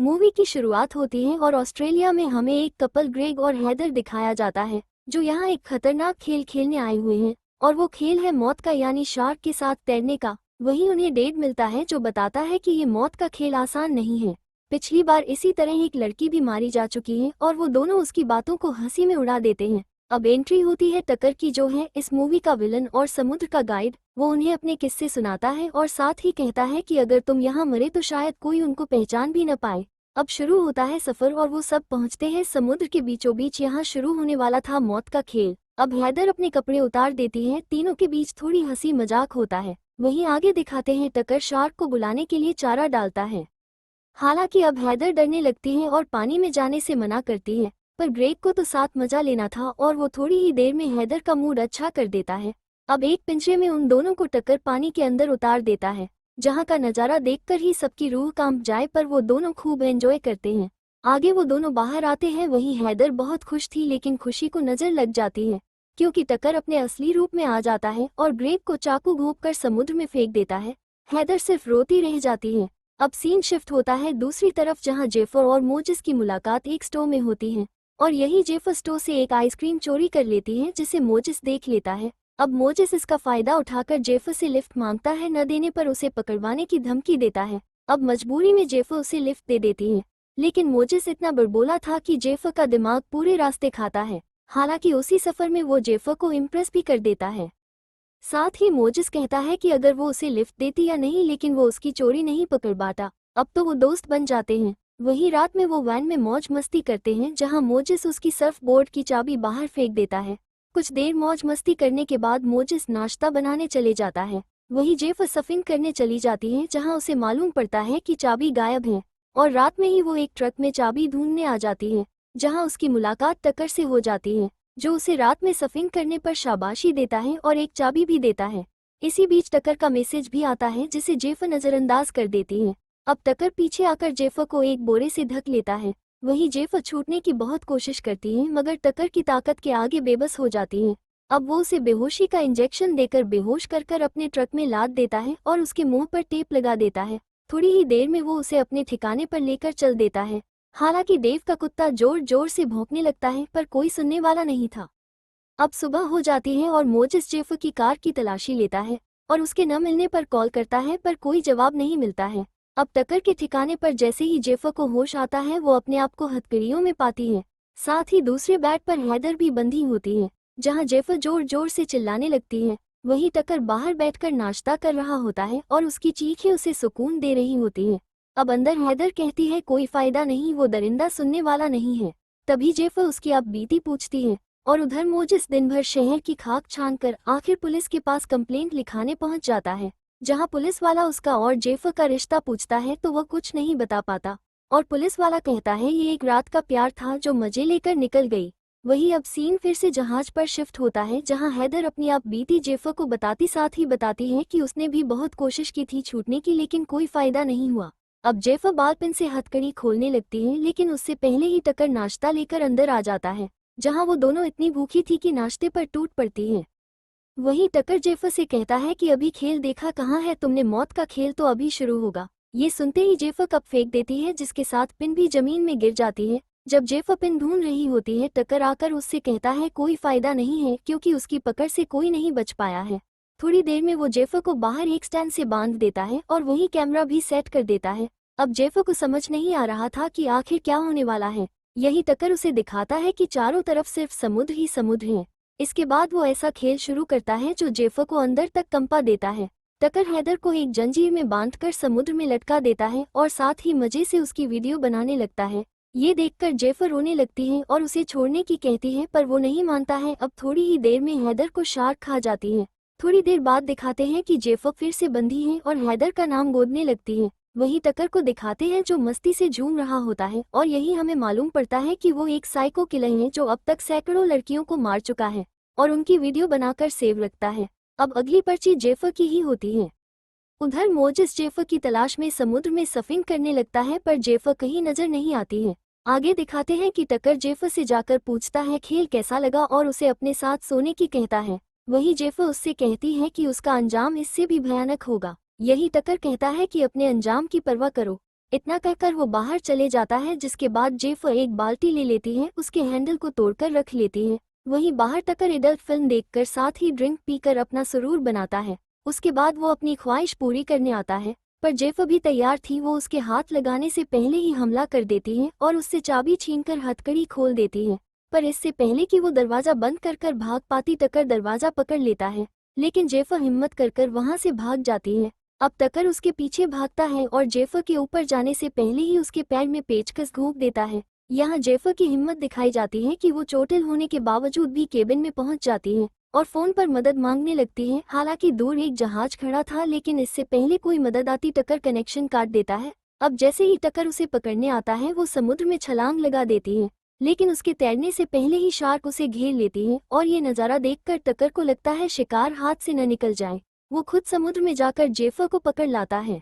Movie की शुरुआत होती है और ऑस्ट्रेलिया में हमें एक कपल ग्रेग और हैदर दिखाया जाता है जो यहाँ एक खतरनाक खेल खेलने आए हुए हैं और वो खेल है मौत का, यानी शार्क के साथ तैरने का। वहीं उन्हें डेट मिलता है जो बताता है कि ये मौत का खेल आसान नहीं है। पिछली बार इसी तरह एक लड़की भी मारी जा चुकी है और वो दोनों उसकी बातों को हंसी में उड़ा देते हैं। अब एंट्री होती है टकर की, जो है इस मूवी का विलन और समुद्र का गाइड। वो उन्हें अपने किस्से सुनाता है और साथ ही कहता है कि अगर तुम यहाँ मरे तो शायद कोई उनको पहचान भी न पाए। अब शुरू होता है सफर और वो सब पहुंचते हैं समुद्र के बीचों बीच। यहाँ शुरू होने वाला था मौत का खेल। अब हैदर अपने कपड़े उतार देती है, तीनों के बीच थोड़ी हंसी मजाक होता है। वहीं आगे दिखाते हैं टकर शार्क को बुलाने के लिए चारा डालता है। हालांकि अब हैदर डरने लगती है और पानी में जाने से मना करती है, पर ग्रेग को तो साथ मजा लेना था और वो थोड़ी ही देर में हैदर का मूड अच्छा कर देता है। अब एक पिंजरे में उन दोनों को टकर पानी के अंदर उतार देता है, जहां का नज़ारा देखकर ही सबकी रूह कांप जाए, पर वो दोनों खूब एंजॉय करते हैं। आगे वो दोनों बाहर आते हैं। वहीं हैदर बहुत खुश थी, लेकिन खुशी को नजर लग जाती है क्योंकि टकर अपने असली रूप में आ जाता है और ग्रेग को चाकू घोंपकर समुद्र में फेंक देता है। हैदर सिर्फ रोती रह जाती है। अब सीन शिफ्ट होता है दूसरी तरफ, जहां जेफर और मोजिस की मुलाकात एक स्टोर में होती है और यही जेफर स्टोर से एक आइसक्रीम चोरी कर लेती है, जिसे मोजिस देख लेता है। अब मोजिस इसका फायदा उठाकर जेफर से लिफ्ट मांगता है, न देने पर उसे पकड़वाने की धमकी देता है। अब मजबूरी में जेफर उसे लिफ्ट दे देती है, लेकिन मोजिस इतना बड़बोला था कि जेफर का दिमाग पूरे रास्ते खाता है। हालांकि उसी सफर में वो जेफर को इम्प्रेस भी कर देता है। साथ ही मोजिस कहता है कि अगर वो उसे लिफ्ट देती या नहीं, लेकिन वो उसकी चोरी नहीं पकड़वाता। अब तो वो दोस्त बन जाते हैं। वही रात में वो वैन में मौज मस्ती करते हैं, जहां मोजिस उसकी सर्फ बोर्ड की चाबी बाहर फेंक देता है। कुछ देर मौज मस्ती करने के बाद मोजिस नाश्ता बनाने चले जाता है। वही जेफर सफिंग करने चली जाती है, जहां उसे मालूम पड़ता है कि चाबी गायब है। और रात में ही वो एक ट्रक में चाबी ढूंढने आ जाती है, जहां उसकी मुलाकात टकर से हो जाती है, जो उसे रात में सफिंग करने पर शाबाशी देता है और एक चाबी भी देता है। इसी बीच टकर का मैसेज भी आता है, जिसे जेफर नजरअंदाज कर देती है। अब टकर पीछे आकर जेफर को एक बोरे से ढक लेता है। वहीं जेफर छूटने की बहुत कोशिश करती है, मगर टकर की ताकत के आगे बेबस हो जाती है। अब वो उसे बेहोशी का इंजेक्शन देकर बेहोश कर अपने ट्रक में लाद देता है और उसके मुंह पर टेप लगा देता है। थोड़ी ही देर में वो उसे अपने ठिकाने पर लेकर चल देता है। हालांकि डेव का कुत्ता जोर जोर से भौंकने लगता है, पर कोई सुनने वाला नहीं था। अब सुबह हो जाती है और मोजिस जेफर की कार की तलाशी लेता है और उसके न मिलने पर कॉल करता है, पर कोई जवाब नहीं मिलता है। अब टकर के ठिकाने पर जैसे ही जेफर को होश आता है, वो अपने आप को हथकड़ियों में पाती है। साथ ही दूसरे बेड पर हैदर भी बंधी होती है, जहां जेफर जोर जोर से चिल्लाने लगती है। वहीं टकर बाहर बैठकर नाश्ता कर रहा होता है और उसकी चीखें उसे सुकून दे रही होती हैं। अब अंदर हैदर कहती है कोई फायदा नहीं, वो दरिंदा सुनने वाला नहीं है। तभी जेफर उसकी अब बीती पूछती है और उधर मोजिस दिन भर शहर की खाक छानकर आखिर पुलिस के पास कंप्लेंट लिखाने पहुंच जाता है, जहां पुलिस वाला उसका और जेफर का रिश्ता पूछता है तो वह कुछ नहीं बता पाता और पुलिस वाला कहता है ये एक रात का प्यार था जो मजे लेकर निकल गई। वही अब सीन फिर से जहाज पर शिफ्ट होता है, जहां हैदर अपनी आप बीती जेफर को बताती साथ ही बताती है कि उसने भी बहुत कोशिश की थी छूटने की, लेकिन कोई फायदा नहीं हुआ। अब जेफर बाल पेन से हथकड़ी खोलने लगती है, लेकिन उससे पहले ही टकर नाश्ता लेकर अंदर आ जाता है, जहां वो दोनों इतनी भूखी थी कि नाश्ते पर टूट पड़ती है। वहीं टकर जेफर से कहता है कि अभी खेल देखा कहाँ है तुमने, मौत का खेल तो अभी शुरू होगा। ये सुनते ही जेफर कप फेंक देती है, जिसके साथ पिन भी जमीन में गिर जाती है। जब जेफर पिन ढूंढ रही होती है, टकर आकर उससे कहता है कोई फायदा नहीं है, क्योंकि उसकी पकड़ से कोई नहीं बच पाया है। थोड़ी देर में वो जेफर को बाहर एक स्टैंड से बांध देता है और वहीं कैमरा भी सेट कर देता है। अब जेफर को समझ नहीं आ रहा था कि आखिर क्या होने वाला है। यही टकर उसे दिखाता है कि चारों तरफ सिर्फ समुद्र ही समुद्र है। इसके बाद वो ऐसा खेल शुरू करता है जो जेफर को अंदर तक कंपा देता है। टकर हैदर को एक जंजीर में बांधकर समुद्र में लटका देता है और साथ ही मजे से उसकी वीडियो बनाने लगता है। ये देखकर जेफर रोने लगती है और उसे छोड़ने की कहती है, पर वो नहीं मानता है। अब थोड़ी ही देर में हैदर को शार्क खा जाती है। थोड़ी देर बाद दिखाते हैं कि जेफर फिर से बंधी है और हैदर का नाम गोदने लगती है। वही टकर को दिखाते हैं जो मस्ती से झूम रहा होता है और यही हमें मालूम पड़ता है कि वो एक साइको किलर है जो अब तक सैकड़ों लड़कियों को मार चुका है और उनकी वीडियो बनाकर सेव रखता है। अब अगली पर्ची जेफर की ही होती है। उधर मोजिस जेफर की तलाश में समुद्र में सफिंग करने लगता है, पर जेफर कहीं नजर नहीं आती है। आगे दिखाते हैं कि टकर जेफर से जाकर पूछता है खेल कैसा लगा और उसे अपने साथ सोने की कहता है। वही जेफर उससे कहती है कि उसका अंजाम इससे भी भयानक होगा। यही टकर कहता है कि अपने अंजाम की परवाह करो, इतना कहकर वो बाहर चले जाता है, जिसके बाद जेफर एक बाल्टी ले लेती है, उसके हैंडल को तोड़कर रख लेती है। वहीं बाहर टकर एडल्ट फिल्म देखकर साथ ही ड्रिंक पीकर अपना सुरूर बनाता है। उसके बाद वो अपनी ख्वाहिश पूरी करने आता है, पर जेफर भी तैयार थी। वो उसके हाथ लगाने से पहले ही हमला कर देती है और उससे चाबी छीनकर हथकड़ी खोल देती है। पर इससे पहले कि वो दरवाजा बंद कर भाग पाती, टकर दरवाजा पकड़ लेता है, लेकिन जेफर हिम्मत कर वहां से भाग जाती है। अब टकर उसके पीछे भागता है और जेफर के ऊपर जाने से पहले ही उसके पैर में पेचकस घोंप देता है। यहाँ जेफर की हिम्मत दिखाई जाती है कि वो चोटिल होने के बावजूद भी केबिन में पहुंच जाती है और फोन पर मदद मांगने लगती है। हालांकि दूर एक जहाज खड़ा था, लेकिन इससे पहले कोई मदद आती टकर कनेक्शन काट देता है। अब जैसे ही टकर उसे पकड़ने आता है, वो समुद्र में छलांग लगा देती है, लेकिन उसके तैरने से पहले ही शार्क उसे घेर लेती है और ये नज़ारा देखकर टकर को लगता है शिकार हाथ से न निकल जाए। वो खुद समुद्र में जाकर जेफर को पकड़ लाता है।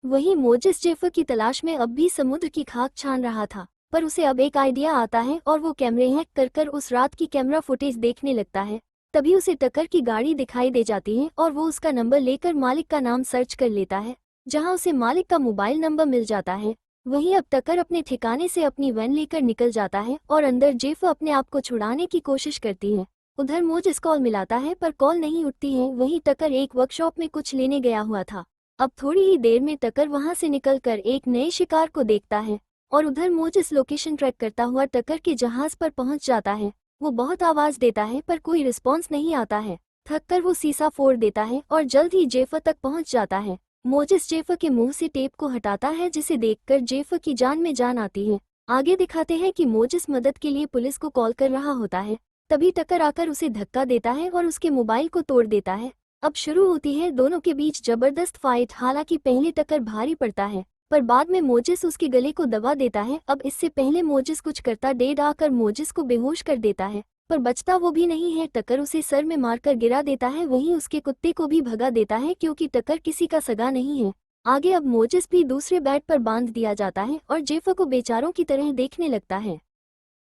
वहीं मोजिस जेफर की तलाश में अब भी समुद्र की खाक छान रहा था, पर उसे अब एक आइडिया आता है और वो कैमरे हैक कर उस रात की कैमरा फुटेज देखने लगता है। तभी उसे टकर की गाड़ी दिखाई दे जाती है और वो उसका नंबर लेकर मालिक का नाम सर्च कर लेता है, जहां उसे मालिक का मोबाइल नंबर मिल जाता है। वहीं अब टकर अपने ठिकाने से अपनी वैन लेकर निकल जाता है और अंदर जेफर अपने आप को छुड़ाने की कोशिश करती है। उधर मोजिस कॉल मिलाता है, पर कॉल नहीं उठती है। वहीं टकर एक वर्कशॉप में कुछ लेने गया हुआ था। अब थोड़ी ही देर में टकर वहां से निकलकर एक नए शिकार को देखता है और उधर मोजिस लोकेशन ट्रैक करता हुआ टकर के जहाज पर पहुंच जाता है। वो बहुत आवाज देता है, पर कोई रिस्पॉन्स नहीं आता है। थककर वो शीशा फोड़ देता है और जल्द ही जेफर तक पहुंच जाता है। मोजिस जेफर के मुंह से टेप को हटाता है, जिसे देखकर जेफर की जान में जान आती है। आगे दिखाते हैं कि मोजिस मदद के लिए पुलिस को कॉल कर रहा होता है। तभी टकर आकर उसे धक्का देता है और उसके मोबाइल को तोड़ देता है। अब शुरू होती है दोनों के बीच जबरदस्त फाइट। हालांकि पहले टकर भारी पड़ता है, पर बाद में मोजिस उसके गले को दबा देता है। अब इससे पहले मोजिस कुछ करता, डेड आकर मोजिस को बेहोश कर देता है, पर बचता वो भी नहीं है। टकर उसे सर में मारकर गिरा देता है, वहीं उसके कुत्ते को भी भगा देता है, क्योंकि टकर किसी का सगा नहीं है। आगे अब मोजिस भी दूसरे बेड पर बांध दिया जाता है और जेफर को बेचारों की तरह देखने लगता है।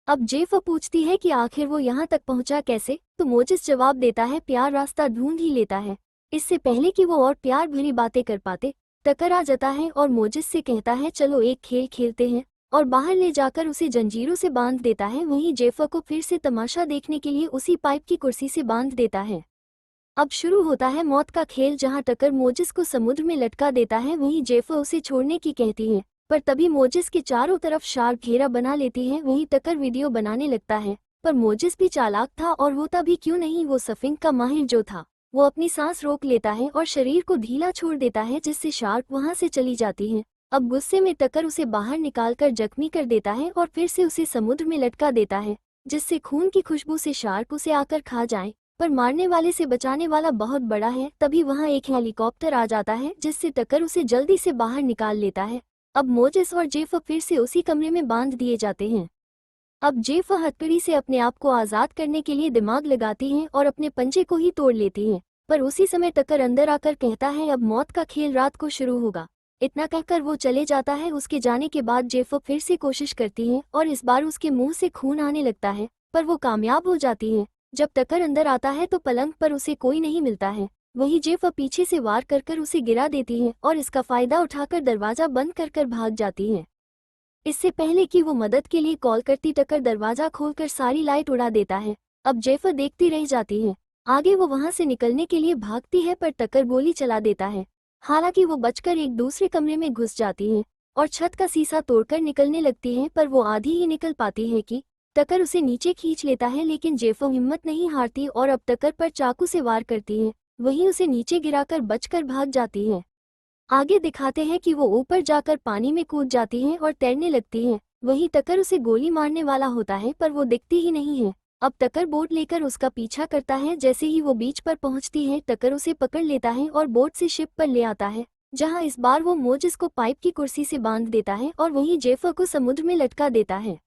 अब जेफर पूछती है कि आखिर वो यहाँ तक पहुँचा कैसे, तो मोजिस जवाब देता है, प्यार रास्ता ढूंढ ही लेता है। इससे पहले कि वो और प्यार भरी बातें कर पाते, टकर आ जाता है और मोजिस से कहता है, चलो एक खेल खेलते हैं, और बाहर ले जाकर उसे जंजीरों से बांध देता है। वहीं जेफर को फिर से तमाशा देखने के लिए उसी पाइप की कुर्सी से बांध देता है। अब शुरू होता है मौत का खेल, जहां टकर मोजिस को समुद्र में लटका देता है। वहीं जेफर उसे छोड़ने की कहती है, पर तभी मोजिस के चारों तरफ शार्क घेरा बना लेती है। वहीं टकर वीडियो बनाने लगता है, पर मोजिस भी चालाक था और होता भी क्यों नहीं, वो सर्फिंग का माहिर जो था, वो अपनी सांस रोक लेता है और शरीर को ढीला छोड़ देता है, जिससे शार्क वहां से चली जाती है। अब गुस्से में टकर उसे बाहर निकालकर जख्मी कर देता है और फिर से उसे समुद्र में लटका देता है, जिससे खून की खुशबू से शार्क उसे आकर खा जाए। पर मारने वाले से बचाने वाला बहुत बड़ा है। तभी वहां एक हेलीकॉप्टर आ जाता है, जिससे टकर उसे जल्दी से बाहर निकाल लेता है। अब मोजिस और जेफर फिर से उसी कमरे में बांध दिए जाते हैं। अब जेफर हथकड़ी से अपने आप को आज़ाद करने के लिए दिमाग लगाती हैं और अपने पंजे को ही तोड़ लेती हैं। पर उसी समय टकर अंदर आकर कहता है, अब मौत का खेल रात को शुरू होगा। इतना कहकर वो चले जाता है। उसके जाने के बाद जेफर फिर से कोशिश करती है और इस बार उसके मुंह से खून आने लगता है, पर वो कामयाब हो जाती है। जब टकर अंदर आता है तो पलंग पर उसे कोई नहीं मिलता है। वहीं जेफर पीछे से वार कर उसे गिरा देती है और इसका फायदा उठाकर दरवाजा बंद कर भाग जाती है। इससे पहले कि वो मदद के लिए कॉल करती, टकर दरवाजा खोलकर सारी लाइट उड़ा देता है। अब जेफर देखती रह जाती है। आगे वो वहां से निकलने के लिए भागती है, पर टकर गोली चला देता है। हालांकि वो बचकर एक दूसरे कमरे में घुस जाती है और छत का शीशा तोड़कर निकलने लगती है, पर वो आधी ही निकल पाती है कि टकर उसे नीचे खींच लेता है। लेकिन जेफर हिम्मत नहीं हारती और अब टकर पर चाकू से वार करती है, वहीं उसे नीचे गिराकर बचकर भाग जाती है। आगे दिखाते हैं कि वो ऊपर जाकर पानी में कूद जाती है और तैरने लगती है। वहीं टकर उसे गोली मारने वाला होता है, पर वो दिखती ही नहीं है। अब टकर बोट लेकर उसका पीछा करता है। जैसे ही वो बीच पर पहुंचती है, टकर उसे पकड़ लेता है और बोट से शिप पर ले आता है, जहां इस बार वो मोजिस को पाइप की कुर्सी से बांध देता है और वहीं जेफर को समुद्र में लटका देता है।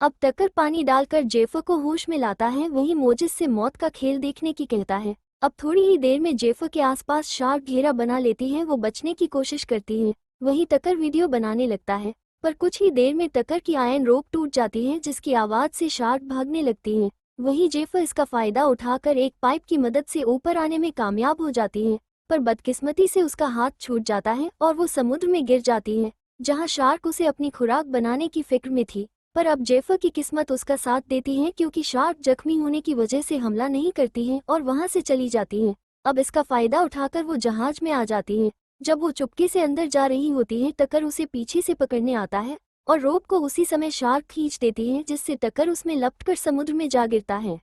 अब टकर पानी डालकर जेफर को होश में लाता है। वहीं मोजिस से मौत का खेल देखने की कहता है। अब थोड़ी ही देर में जेफर के आसपास शार्क घेरा बना लेती है। वो बचने की कोशिश करती है। वहीं टकर वीडियो बनाने लगता है, पर कुछ ही देर में टकर की आयरन रोप टूट जाती है, जिसकी आवाज से शार्क भागने लगती है। वहीं जेफर इसका फायदा उठाकर एक पाइप की मदद से ऊपर आने में कामयाब हो जाती है, पर बदकिस्मती से उसका हाथ छूट जाता है और वो समुद्र में गिर जाती है। जहां शार्क उसे अपनी खुराक बनाने की फिक्र में थी। पर अब जेफर की किस्मत उसका साथ देती है, क्योंकि शार्क जख्मी होने की वजह से हमला नहीं करती है और वहां से चली जाती है। अब इसका फायदा उठाकर वो जहाज में आ जाती है। जब वो चुपके से अंदर जा रही होती है, टकर उसे पीछे से पकड़ने आता है और रोप को उसी समय शार्क खींच देती है, जिससे टकर उसमें लपटकर समुद्र में जा गिरता है।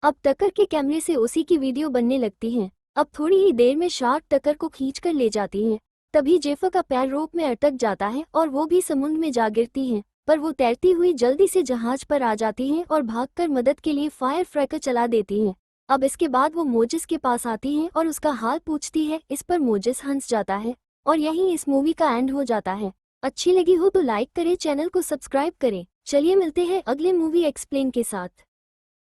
अब टकर के कैमरे से उसी की वीडियो बनने लगती है। अब थोड़ी ही देर में शार्क टकर को खींचकर ले जाती है। तभी जेफर का पैर रोप में अटक जाता है और वो भी समुद्र में जा गिरती है। पर वो तैरती हुई जल्दी से जहाज पर आ जाती है और भागकर मदद के लिए फायर फ्रैकर चला देती है। अब इसके बाद वो मोजिस के पास आती है और उसका हाल पूछती है। इस पर मोजिस हंस जाता है और यहीं इस मूवी का एंड हो जाता है। अच्छी लगी हो तो लाइक करें, चैनल को सब्सक्राइब करें। चलिए मिलते हैं अगले मूवी एक्सप्लेन के साथ।